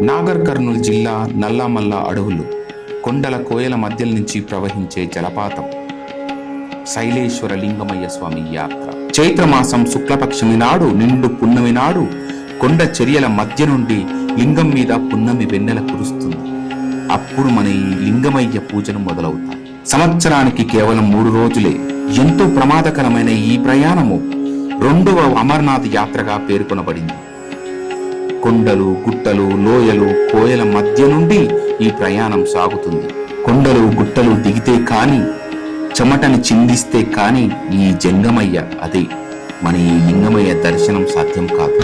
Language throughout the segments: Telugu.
నాగర్ కర్నూలు జిల్లా నల్లమల్ల అడవులు, కొండల కోయల మధ్యల నుంచి ప్రవహించే జలపాతం శైలేశ్వర లింగమయ్య స్వామి యాత్ర. చైత్రమాసం శుక్లపక్షమి నాడు నిండు పున్నమి నాడు కొండ చర్యల మధ్య నుండి లింగం మీద పున్నమి వెన్నెల కురుస్తుంది. అప్పుడు మన ఈ లింగమయ్య పూజలు మొదలవుతాయి. సంవత్సరానికి కేవలం 3 రోజులే. ఎంతో ప్రమాదకరమైన ఈ ప్రయాణము 2వ అమర్నాథ్ యాత్రగా పేర్కొనబడింది. కొండలు, గుట్టలు, లోయలు, కోయల మధ్య నుండి ఈ ప్రయాణం సాగుతుంది. కొండలు, గుట్టలు దిగితే కాని, చెమటని చిందిస్తే కాని ఈ జంగమయ్య, అదే మన ఈ లింగమయ్య దర్శనం సాధ్యం కాదు.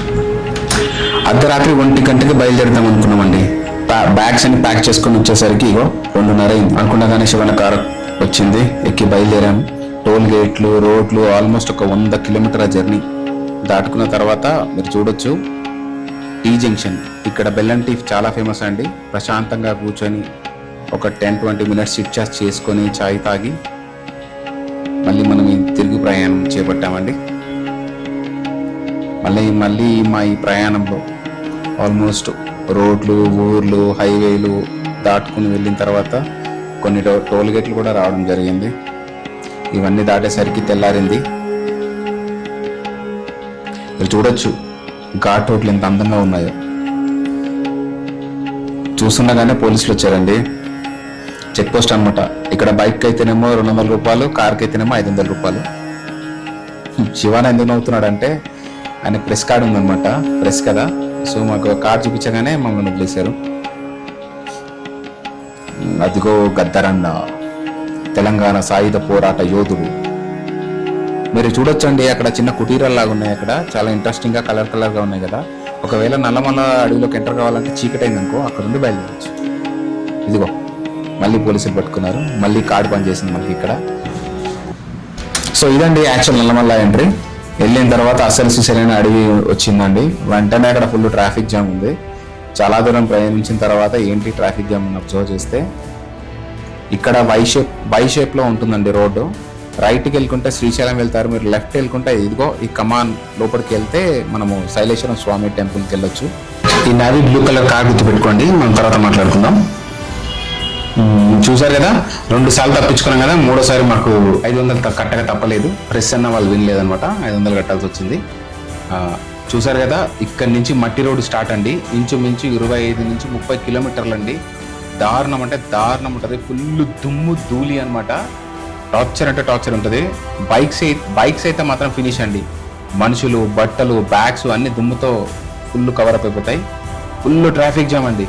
అర్ధరాత్రి 1 గంటకి బయలుదేరుతాం అనుకున్నామండి. బ్యాగ్స్ అన్ని ప్యాక్ చేసుకుని వచ్చేసరికి 2:30 అయింది. అనుకున్నగానే శివన కారు వచ్చింది, ఎక్కి బయలుదేరాము. టోల్ గేట్లు, రోడ్లు ఆల్మోస్ట్ ఒక 100 కిలోమీటర్ల జర్నీ దాటుకున్న తర్వాత మీరు చూడొచ్చు టీ జంక్షన్. ఇక్కడ బెల్లం టీ చాలా ఫేమస్ అండి. ప్రశాంతంగా కూర్చొని ఒక 10-20 మినిట్స్ సిట్ చాట్ చేసుకొని చాయ్ తాగి మళ్ళీ మనం ఈ తిరుగు ప్రయాణం చేపట్టామండి. మళ్ళీ మా ఈ ప్రయాణంలో ఆల్మోస్ట్ రోడ్లు, ఊర్లు, హైవేలు దాటుకుని వెళ్ళిన తర్వాత కొన్ని టోల్ గేట్లు కూడా రావడం జరిగింది. ఇవన్నీ దాటేసరికి తెల్లారింది. మీరు చూడొచ్చు ఘాట్ రోడ్లు ఎంత అందంగా ఉన్నాయో. చూస్తుండగానే పోలీసులు వచ్చారండి. చెక్ పోస్ట్ అనమాట. ఇక్కడ బైక్ అయితేనేమో 200 రూపాయలు, కార్కి అయితేనేమో 500 రూపాయలు. శివాన ఎందుకు నవ్వుతున్నాడు అంటే ఆయన ప్రెస్ కార్డు ఉందనమాట. ప్రెస్ కదా, సో మాకు కార్డు చూపించగానే మమ్మల్ని వదిలేశారు. అదిగో గద్దరన్న, తెలంగాణ సాయుధ పోరాట యోధుడు. మీరు చూడొచ్చండి, అక్కడ చిన్న కుటీరాల్లాగా ఉన్నాయి. అక్కడ చాలా ఇంట్రెస్టింగ్గా కలర్గా ఉన్నాయి కదా. ఒకవేళ నల్లమల్ల అడవిలోకి ఎంటర్ కావాలంటే చీకటి అయిందనుకో, అక్కడ నుండి బయలుదేరచ్చు. ఇదిగో మళ్ళీ పోలీసులు పట్టుకున్నారు. మళ్ళీ కార్డు పనిచేసింది మనకి ఇక్కడ. సో ఇదండి యాక్చువల్ నల్లమల్ల ఎంట్రీ. వెళ్ళిన తర్వాత అసలు సుసరైన అడవి వచ్చిందండి. వెంటనే అక్కడ ఫుల్ ట్రాఫిక్ జామ్ ఉంది. చాలా దూరం ప్రయాణించిన తర్వాత ఏంటి ట్రాఫిక్ జామ్ అని అబ్జర్వ్ చేస్తే ఇక్కడ వై షేప్లో ఉంటుందండి రోడ్డు. రైట్కి వెళ్ళుకుంటే శ్రీశైలం వెళ్తారు, మీరు లెఫ్ట్ వెళ్ళుకుంటే ఇదిగో ఈ కమాన్ లోపలికి వెళ్తే మనము శైలేశ్వరం స్వామి టెంపుల్కి వెళ్ళొచ్చు. ఈ నావీ బ్లూ కలర్ కార్ గుర్తు పెట్టుకోండి, మనం తర్వాత మాట్లాడుకుందాం. చూసారు కదా, 2 సార్లు తప్పించుకున్నాం కదా. 3వసారి మాకు 500 కట్టగా తప్పలేదు. ప్రెస్ అన్న వాళ్ళు వినలేదనమాట, 500 కట్టాల్సి వచ్చింది. చూసారు కదా, ఇక్కడి నుంచి మట్టి రోడ్డు స్టార్ట్ అండి. ఇంచుమించు 25 నుంచి 30 కిలోమీటర్లు అండి. దారుణం అంటే దారుణం ఉంటుంది. ఫుల్ దుమ్ము ధూళి అనమాట. టార్చర్ అంటే టార్చర్ ఉంటుంది. బైక్స్ అయితే మాత్రం ఫినిష్ అండి. మనుషులు, బట్టలు, బ్యాగ్స్ అన్ని దుమ్ముతో ఫుల్ కవర్ అప్ అయిపోతాయి. ఫుల్ ట్రాఫిక్ జామ్ అండి.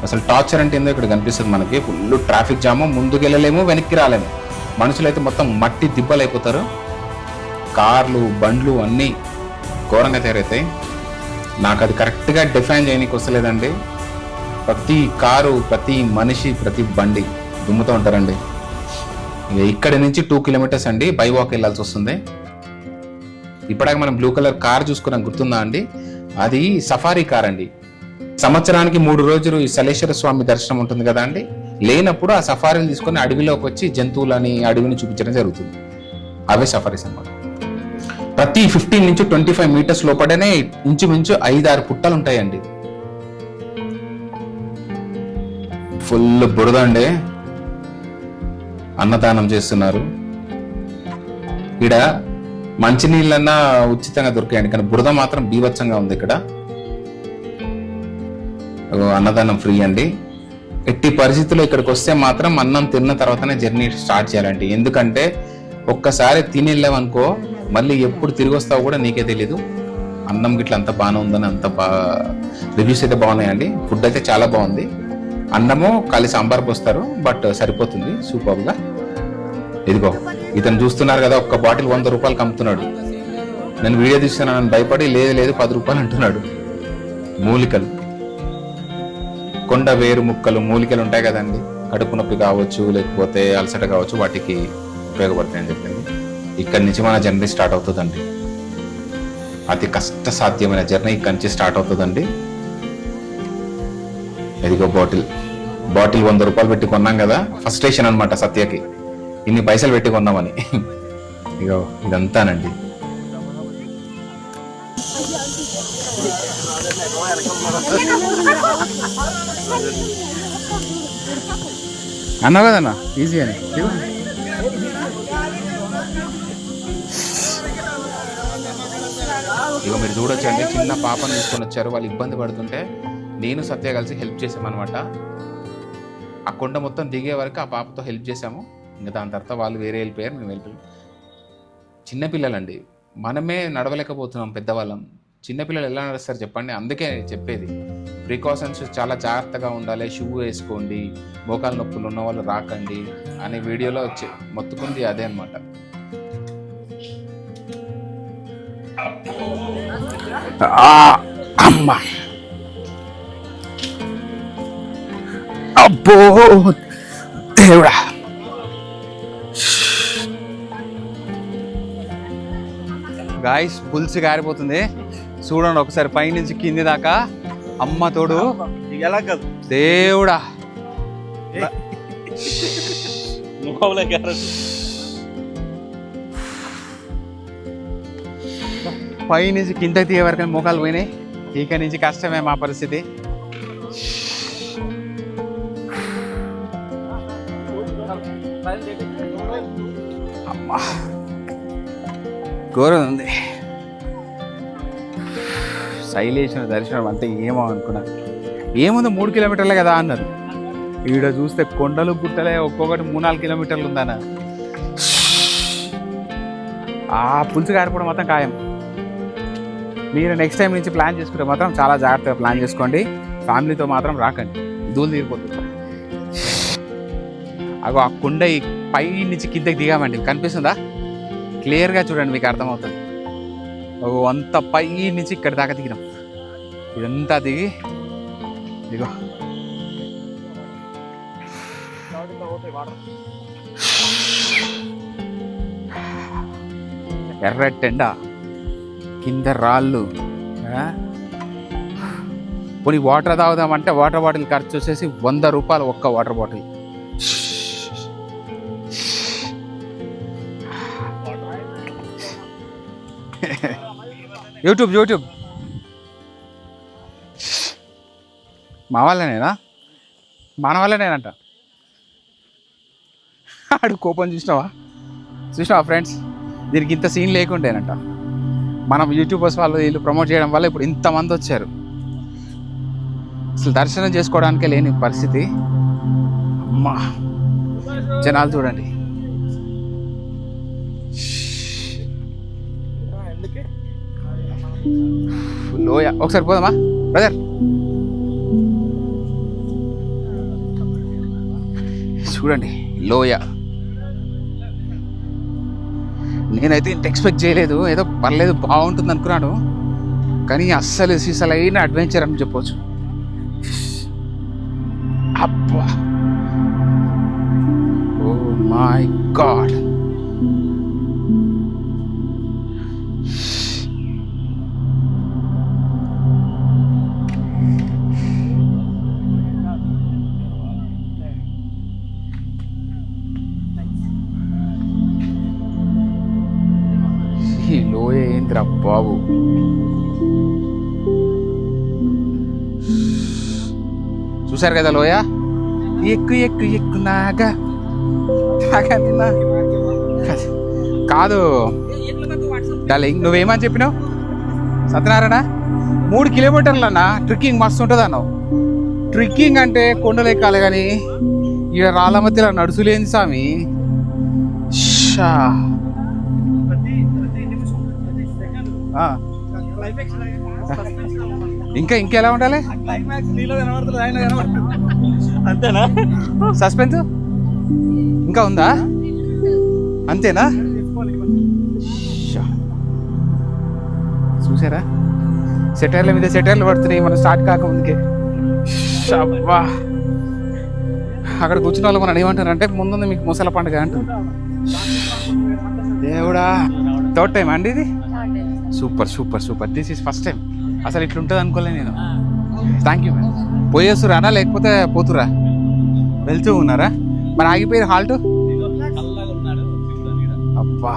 అసలు టార్చర్ అంటే ఏందో ఇక్కడ కనిపిస్తుంది మనకి. ఫుల్ ట్రాఫిక్ జాము, ముందుకు వెళ్ళలేము, వెనక్కి రాలేము. మనుషులు అయితే మొత్తం మట్టి దిబ్బలు అయిపోతారు. కార్లు, బండ్లు అన్నీ ఘోరంగా తయారవుతాయి. నాకు అది కరెక్ట్గా డిఫైన్ చేయడానికి వస్తలేదండి. ప్రతి కారు, ప్రతి మనిషి, ప్రతి బండి దుమ్ముతూ ఉంటారండి. ఇక్కడి నుంచి 2 కిలోమీటర్స్ అండి బై వాక్ వెళ్ళాల్సి వస్తుంది. ఇప్పటికే మనం బ్లూ కలర్ కార్ చూసుకున్నాం, గుర్తుందా అండి? అది సఫారీ కార్ అండి. సంవత్సరానికి 3 రోజులు ఈ శైలేశ్వర స్వామి దర్శనం ఉంటుంది కదా అండి. లేనప్పుడు ఆ సఫారీని తీసుకొని అడవిలోకి వచ్చి జంతువులని, అడవిని చూపించడం జరుగుతుంది. అవే సఫారీస్ అన్నమాట. ప్రతి 15 నుంచి 25 మీటర్స్ లోపలనే ఇంచుమించు 5-6 పుట్టలు ఉంటాయండి. ఫుల్ బురద అండి. అన్నదానం చేస్తున్నారు. ఇక్కడ మంచినీళ్ళన్నా ఉచితంగా దొరికాయండి, కానీ బురద మాత్రం బీభత్సంగా ఉంది ఇక్కడ. అన్నదానం ఫ్రీ అండి. ఎట్టి పరిస్థితుల్లో ఇక్కడికి వస్తే మాత్రం అన్నం తిన్న తర్వాతనే జర్నీ స్టార్ట్ చేయాలండి. ఎందుకంటే ఒక్కసారి తిని వెళ్ళామనుకో, మళ్ళీ ఎప్పుడు తిరిగి వస్తావో కూడా నీకే తెలీదు. అన్నం గిట్ల అంత బాగానే ఉందని అంత రివ్యూస్ అయితే బాగున్నాయండి. ఫుడ్ అయితే చాలా బాగుంది. అన్నము ఖాళీ సాంబార్ పోస్తారు, బట్ సరిపోతుంది సూపర్గా. ఇదిగో ఇతను చూస్తున్నారు కదా, ఒక్క బాటిల్ 100 రూపాయలకి అమ్ముతున్నాడు. నేను వీడియో తీస్తున్నాను భయపడి లేదు 10 రూపాయలు అంటున్నాడు. మూలికలు, కొండ వేరు ముక్కలు, మూలికలు ఉంటాయి కదండి. కడుపు నొప్పి కావచ్చు, లేకపోతే అలసట కావచ్చు, వాటికి ఉపయోగపడతాయని చెప్పింది. ఇక్కడి నుంచి మన జర్నీ స్టార్ట్ అవుతుందండి. అతి కష్ట సాధ్యమైన జర్నీ ఇక్కడి నుంచి స్టార్ట్ అవుతుందండి. ఇదిగో బాటిల్ 100 రూపాయలు పెట్టి కొన్నాం కదా. ఫస్ట్ స్టేషన్ అనమాట సత్యకి. ఇన్ని పైసలు పెట్టి కొన్నామని. ఇగో ఇదంతానండి. అన్నావు కదన్నా ఈజీ అని. ఇక మీరు చూడొచ్చండి, చిన్న పాపను తీసుకొని వచ్చారు. వాళ్ళు ఇబ్బంది పడుతుంటే నేను సత్య కలిసి హెల్ప్ చేసామన్నమాట. ఆ కొండ మొత్తం దిగే వరకు ఆ పాపతో హెల్ప్ చేసాము. ఇంకా దాని తర్వాత వాళ్ళు వేరే వెళ్ళిపోయారు, మేము వెళ్ళిపోయాం. చిన్నపిల్లలండి, మనమే నడవలేకపోతున్నాం పెద్దవాళ్ళం. చిన్నపిల్లలు ఎలా నడుస్తారు చెప్పండి? అందుకే చెప్పేది ప్రికాషన్స్ చాలా జాగ్రత్తగా ఉండాలి. షూ వేసుకోండి, మోకాలు నొప్పులు ఉన్న వాళ్ళు రాకండి అనే వీడియోలో వచ్చి మొత్తుకుంది అదే అనమాట. అమ్మా అబ్బో దేవుడా. గాయస్ పులుసు గారిపోతుంది చూడండి ఒకసారి, పైనుంచి కింది దాకా. అమ్మ తోడు ఎలా కాదు దేవుడా. పైనుంచి కింద తీయ వరకు మోకాలు పోయినాయి. ఇక నుంచి కష్టమే మా పరిస్థితి. అమ్మా ఘోరం ఉంది. శైలేశ్వర దర్శనం అంటే ఏమో అనుకున్నా. ఏముంది 3 కిలోమీటర్లే కదా అన్నారు. ఈడ చూస్తే కొండలు గుట్టలే ఒక్కొక్కటి 3-4 కిలోమీటర్లు ఉందన్న. ఆ పులుసు గారిపోవడం మాత్రం ఖాయం. మీరు నెక్స్ట్ టైం నుంచి ప్లాన్ చేసుకుంటే మాత్రం చాలా జాగ్రత్తగా ప్లాన్ చేసుకోండి. ఫ్యామిలీతో మాత్రం రాకండి, ధూళి తీరిపోతుంది. అగో ఆ కొండ పై నుంచి కిందకి దిగామండి, కనిపిస్తుందా? క్లియర్గా చూడండి, మీకు అర్థమవుతుంది. అంత పై నుంచి ఇక్కడ దాకా దిగినాం. ఇదంతా దిగి ఇదిగో ఎర్రటెండ, కింద రాళ్ళు. పోనీ వాటర్ తాగుదామంటే వాటర్ బాటిల్ ఖర్చు వచ్చేసి 100 రూపాయలు ఒక్క వాటర్ బాటిల్. యూట్యూబ్ మా వాళ్ళనేనా? మన వాళ్ళనేనంట. ఆడు కోపం చూసినావా ఫ్రెండ్స్? దీనికి ఇంత సీన్ లేకుండేనంట. మనం యూట్యూబర్స్ వాళ్ళు వీళ్ళు ప్రమోట్ చేయడం వల్ల ఇప్పుడు ఇంతమంది వచ్చారు. అసలు దర్శనం చేసుకోవడానికే లేని పరిస్థితి. అమ్మా జనాలు చూడండి. లోయ ఒకసారి పోదామా బ్రదర్? చూడండి లోయ. నేనైతే ఇంత ఎక్స్పెక్ట్ చేయలేదు. ఏదో పర్లేదు బాగుంటుంది అనుకున్నాను, కానీ అస్సలైన అడ్వెంచర్ అని చెప్పవచ్చు. అబ్బా ఓ మై గాడ్. లోయ ఏంద్రా బాబు. చూసారు కదా లోయ? ఎక్కు నాగా కాదు డార్లింగ్, నువ్వేమని చెప్పినావు సత్యనారాయణ? 3 కిలోమీటర్లు అన్న ట్రెక్కింగ్ మస్తు ఉంటుంది అన్నావు. ట్రెక్కింగ్ అంటే కొండలు ఎక్కాలి, కానీ ఇక రాళ్ళ మధ్యలో నడుచులేంది స్వామి. ఇంకెలా ఉండాలి? అంతేనా? సస్పెన్స్ ఇంకా ఉందా? అంతేనా? చూసారా సెటైర్ల మీద సెటైర్లు పడుతున్నాయి మనం స్టార్ట్ కాకముందుకే. అక్కడ కూర్చున్న వాళ్ళు మనం ఏమంటారంటే ముందుంది మీకు ముసల పండుగ అంటారు. దేవుడా, థర్డ్ టైం అండి ఇది? Super. This is first time. అసలు ఇట్లుంటుంది అనుకోలే నేను. Thank you ma'am. పోయేస్తురానా లేకపోతే పోతురా? వెళ్తూ ఉన్నారా? మరి ఆగిపోయి హాల్ట్? అబ్బా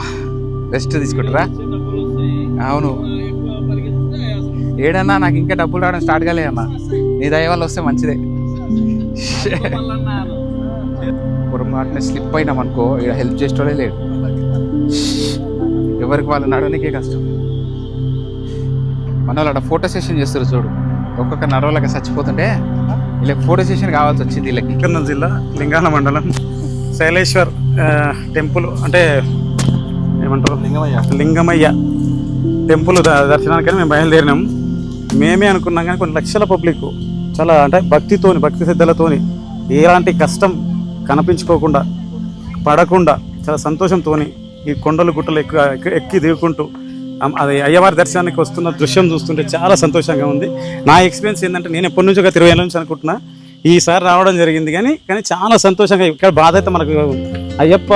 రెస్ట్ తీసుకుంటారా? అవును ఏడన్నా నాకు ఇంకా డబ్బులు రావడం స్టార్ట్ కాలే అన్న, నీ దయ వల్ల వస్తే మంచిదే. పొరపాటున స్లిప్ అయినాం అనుకో, ఇక్కడ హెల్ప్ చేసేటోడే లేడు. ఎవరికి వాళ్ళు నడవనికే కష్టం. మన వాళ్ళు అక్కడ ఫోటో సెషన్ చేస్తారు చూడు, ఒక్కొక్క నడవలకి చచ్చిపోతుంటే వీళ్ళకి ఫోటో సెషన్ కావాల్సి వచ్చింది. వీళ్ళకి కర్నూలు జిల్లా లింగాల మండలం శైలేశ్వర్ టెంపుల్ అంటే ఏమంటారు లింగమయ్య టెంపుల్ దర్శనానికని మేము బయలుదేరినాం. మేమే అనుకున్నాం కానీ కొన్ని లక్షల పబ్లిక్ చాలా అంటే భక్తి శ్రద్ధలతోని ఎలాంటి కష్టం కనిపించుకోకుండా పడకుండా చాలా సంతోషంతో ఈ కొండలు గుట్టలు ఎక్కి దిగుకుంటూ అది అయ్యవారి దర్శనానికి వస్తున్న దృశ్యం చూస్తుంటే చాలా సంతోషంగా ఉంది. నా ఎక్స్పీరియన్స్ ఏంటంటే నేను ఎప్పటి నుంచో 20 ఏళ్ళ నుంచి అనుకుంటున్నా, ఈసారి రావడం జరిగింది. కానీ చాలా సంతోషంగా. ఇక్కడ బాధ అయితే మనకు అయ్యప్ప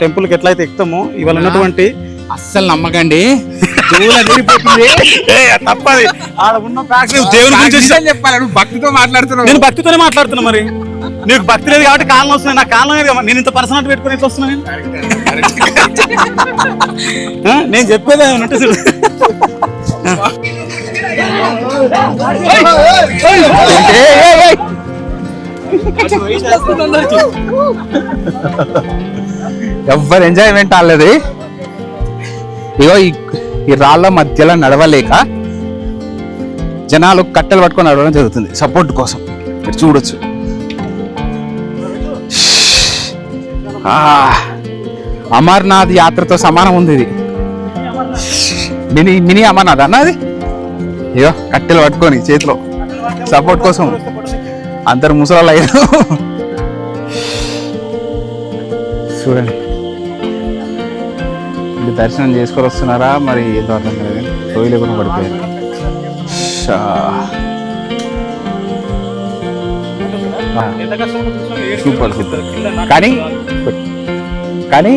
టెంపుల్కి ఎట్లయితే ఎక్కుతామో ఇవాళ ఉన్నటువంటి అస్సలు నమ్మకండి, తప్పది ఆడ ఉన్న దేవుని గురించి చెప్పాలి. నువ్వు భక్తితో మాట్లాడుతున్నావు. నేను భక్తితోనే మాట్లాడుతున్నా. మరి నీకు భక్తి లేదు కాబట్టి కాలం వస్తున్నాయి, నాకు కాలం లేదు. నేను ఇంత పర్సనాలిటీ పెట్టుకుని ఎట్లా వస్తున్నాను? నేను చెప్పేది ఉంటే ఎవ్వరు ఎంజాయ్మెంట్ అవ్వలేదు. ఇగో ఈ రాళ్ళ మధ్యలో నడవలేక జనాలు కట్టెలు పట్టుకొని నడవడం జరుగుతుంది సపోర్ట్ కోసం. మీరు చూడొచ్చు. అమర్నాథ్ యాత్రతో సమానం ఉంది ఇది. మినీ అమర్నాథ్ అన్నది. ఇగో కట్టెలు పట్టుకొని చేతిలో సపోర్ట్ కోసం అందరు ముసలాళ్ళు అయ్యారు. చూడండి, వీళ్ళు దర్శనం చేసుకొని వస్తున్నారా మరి ఏదో అర్థం కాదు. సోయి లేకుండా పడిపోయారు. Super super. కానీ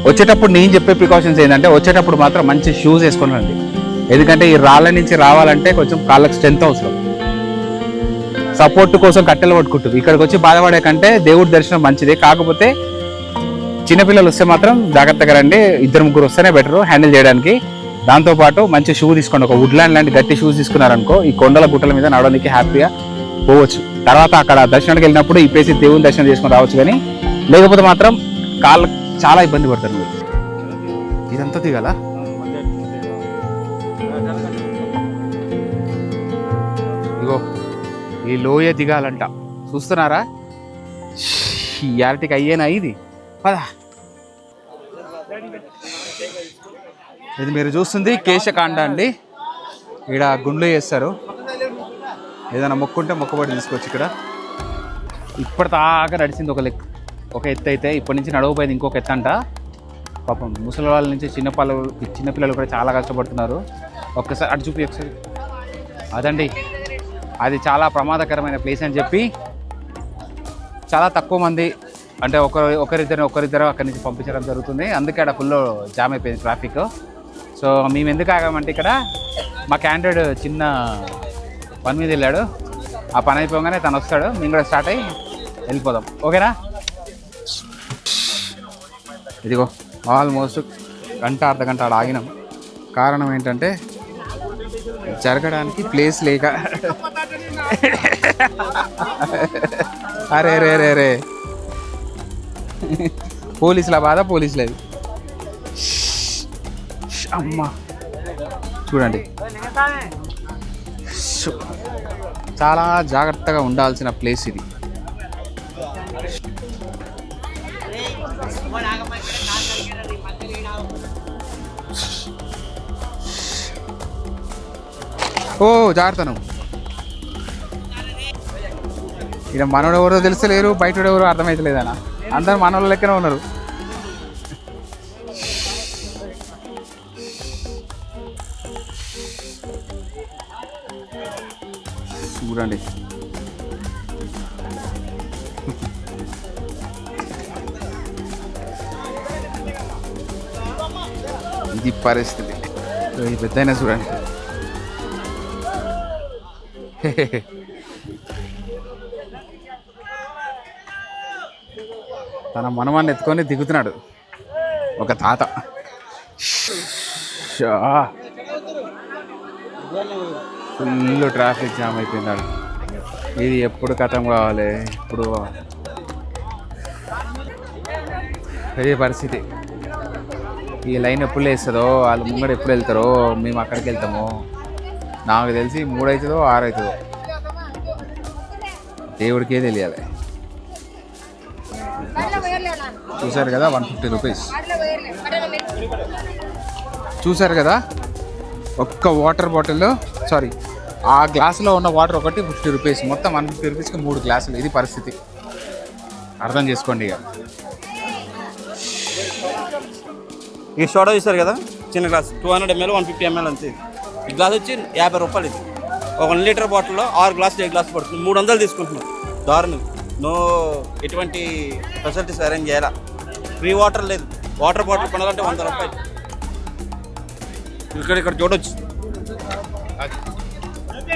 వచ్చేటప్పుడు నేను చెప్పే ప్రికాషన్స్ ఏంటంటే, వచ్చేటప్పుడు మాత్రం మంచి షూస్ వేసుకొని రండి. ఎందుకంటే ఈ రాళ్ళ నుంచి రావాలంటే కొంచెం కాళ్ళకి స్ట్రెంత్ అవసరం. సపోర్ట్ కోసం కట్టెలు పట్టుకుంటుంది. ఇక్కడికి వచ్చి బాధపడే కంటే దేవుడి దర్శనం మంచిదే. కాకపోతే చిన్నపిల్లలు వస్తే మాత్రం జాగ్రత్తగా రండి. 2-3 వస్తేనే బెటర్ హ్యాండిల్ చేయడానికి. దాంతోపాటు మంచి షూ తీసుకోండి. ఒక వుడ్లాండ్ లాంటి గట్టి షూస్ తీసుకున్నారనుకో ఈ కొండల గుట్టల మీద నడవడానికి హ్యాపీగా పోవచ్చు. తర్వాత అక్కడ దర్శనానికి వెళ్ళినప్పుడు ఈ ప్లేస్ దేవుని దర్శనం చేసుకొని రావచ్చు. కానీ లేకపోతే మాత్రం కాళ్ళ చాలా ఇబ్బంది పడతారు. మీరు ఇదంతా దిగాల. ఇగో ఈ లోయ దిగాలంట. చూస్తున్నారా? యార్టికి అయ్యేనా ఇది? పదా. ఇది మీరు చూస్తుంది కేశకాండ అండి. ఇక్కడ గుండ్లు చేస్తారు. ఏదైనా మొక్కుంటే మొక్కబడి తీసుకోవచ్చు. ఇక్కడ ఇప్పటిదాకా నడిచింది ఒక ఎత్తు అయితే ఇప్పటి నుంచి నడవపోయింది ఇంకొక ఎత్తు అంట. పాపం ముసలి వాళ్ళ నుంచి చిన్నపిల్లలు కూడా చాలా కష్టపడుతున్నారు. ఒక్కసారి అటు చూపి ఒకసారి. అదండి, అది చాలా ప్రమాదకరమైన ప్లేస్ అని చెప్పి చాలా తక్కువ మంది అంటే ఒకరిద్దరు అక్కడి నుంచి పంపించడం జరుగుతుంది. అందుకే అక్కడ ఫుల్ జామ్ అయిపోయింది ట్రాఫిక్. సో మేము ఎందుకు ఆగామంటే ఇక్కడ మా క్యాండిడేట్ చిన్న పని మీద వెళ్ళాడు. ఆ పని అయిపోగానే తను వస్తాడు, మేము కూడా స్టార్ట్ అయ్యి వెళ్ళిపోదాం. ఓకేనా? ఇదిగో ఆల్మోస్ట్ అర్ధ గంట ఆడ ఆగినాం. కారణం ఏంటంటే జరగడానికి ప్లేస్ లేక. అరే రే రే రే పోలీసుల బాధ పోలీసులది. అమ్మా చూడండి, చాలా జాగ్రత్తగా ఉండాల్సిన ప్లేస్ ఇది. ఓ జాగ్రత్తను. ఇక్కడ మనోడు ఎవరో తెలుస్తలేరు, బయట ఎవరో అర్థమవుతలేదన్న. అందరు మనోళ్ళ లెక్కనే ఉన్నారు. చూడండి, ఇది పరిస్థితి. ఈ పెద్దయినా చూడండి. తన మనవాన్ని ఎత్తుకొని దిగుతున్నాడు ఒక తాత. ఫుల్ ట్రాఫిక్ జామ్ అయిపోయిందాడు. ఇది ఎప్పుడు ఖతం కావాలి, ఇప్పుడు అదే పరిస్థితి. ఈ లైన్ ఎప్పుడు వేస్తుందో, వాళ్ళు ముంగడ ఎప్పుడు వెళ్తారో, మేము అక్కడికి వెళ్తామో. నాకు తెలిసి 3 అవుతుందో 6 అవుతుందో, దేవుడికే తెలియాలి. చూసారు కదా 150 రూపీస్. చూసారు కదా, ఒక్క వాటర్ బాటిల్, సారీ ఆ గ్లాసులో ఉన్న వాటర్ ఒకటి 50 రూపీస్. మొత్తం 150 రూపీస్కి 3 గ్లాసులు. ఇది పరిస్థితి, అర్థం చేసుకోండి. ఇక ఈ సోడా చూస్తారు కదా, చిన్న గ్లాస్ 200 ml 150 ml అంతే. ఈ గ్లాస్ వచ్చి 50 రూపాయలు. ఇది ఒక 1 లీటర్ బాటిల్లో 6 గ్లాసులు 7 గ్లాసులు పడుతుంది. 300 తీసుకుంటున్నాం. దారుణం. నో ఎటువంటి ఫెసిలిటీస్ అరేంజ్ చేయాలా. ఫ్రీ వాటర్ లేదు. వాటర్ బాటిల్ కొనాలంటే 100 రూపాయలు. ఇక్కడ చూడొచ్చు.